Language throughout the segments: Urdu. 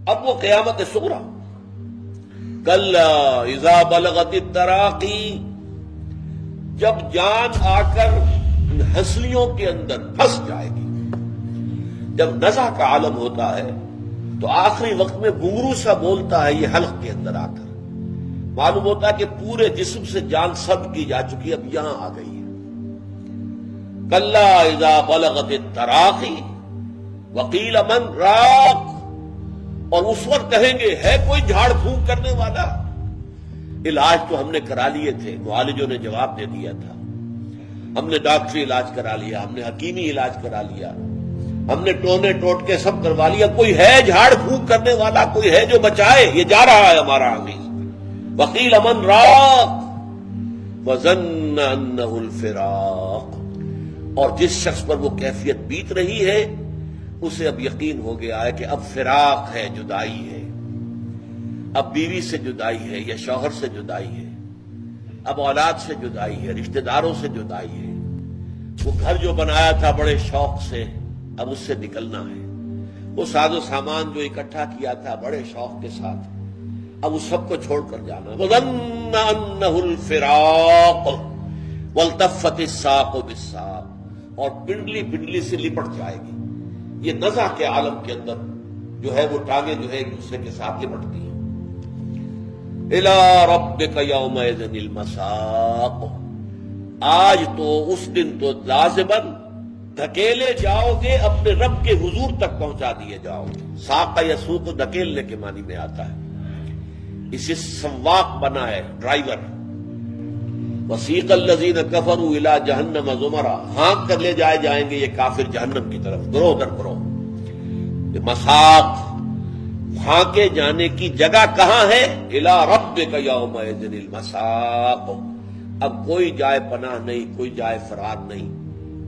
اب وہ قیامت صغریٰ، کلا اذا بلغت التراقی، جب جان آ کر ان ہنسلیوں کے اندر پھنس جائے گی. جب نزع کا عالم ہوتا ہے تو آخری وقت میں گھنگرو سا بولتا ہے یہ حلق کے اندر آ کر، معلوم ہوتا ہے کہ پورے جسم سے جان سب کی جا چکی، اب یہاں آ گئی ہے. کلا اذا بلغت التراقی وقیل من راق، اور اس وقت کہیں گے ہے کوئی جھاڑ پھونک کرنے والا. علاج تو ہم نے کرا لیے تھے، معالجوں نے جواب دے دیا تھا، ہم نے ڈاکٹری علاج کرا لیا، ہم نے حکیمی علاج کرا لیا، ہم نے ٹونے ٹوٹکے سب کروا لیا، کوئی ہے جھاڑ پھونک کرنے والا، کوئی ہے جو بچائے؟ یہ جا رہا ہے ہمارا عزیز. وقیل من راق وظن انہ الفراق، اور جس شخص پر وہ کیفیت بیت رہی ہے اسے اب یقین ہو گیا ہے کہ اب فراق ہے، جدائی ہے، اب بیوی سے جدائی ہے یا شوہر سے جدائی ہے، اب اولاد سے جدائی ہے، رشتہ داروں سے جدائی ہے. وہ گھر جو بنایا تھا بڑے شوق سے اب اس سے نکلنا ہے، وہ ساز و سامان جو اکٹھا کیا تھا بڑے شوق کے ساتھ اب اس سب کو چھوڑ کر جانا. وَظَنَّ أَنَّهُ الْفِرَاقُ وَالْتَفَّتِ السَّاقُ بِالسَّاقِ، اور پنڈلی پنڈلی سے لپٹ جائے گی. یہ نزع کے عالم کے اندر جو ہے وہ ٹانگیں جو ہے ایک دوسرے کے ساتھ لپٹتی ہیں. إِلَىٰ رَبِّكَ يَوْمَئِذٍ الْمَسَاقُ، آج تو اس دن تو لازماً دھکیلے جاؤ گے، اپنے رب کے حضور تک پہنچا دیے جاؤ گے. ساق یسوق دھکیلنے کے معنی میں آتا ہے، اسے سواق بنا ہے، ڈرائیور. وسیق الذین کفروا الی جہنم زمرا، ہانک کر لے جائیں گے یہ کافر جہنم کی طرف، گروہ در گروہ. مساق، ہانکے جانے کی جگہ کہاں ہے؟ الی ربک یومئذ المساق. اب کوئی جائے پناہ نہیں، کوئی جائے فرار نہیں،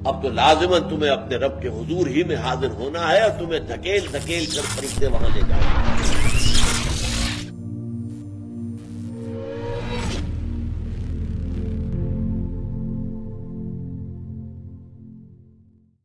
اب تو لازماً تمہیں اپنے رب کے حضور ہی میں حاضر ہونا ہے، اور تمہیں دھکیل دھکیل کر فرشتے وہاں لے جائیں گے.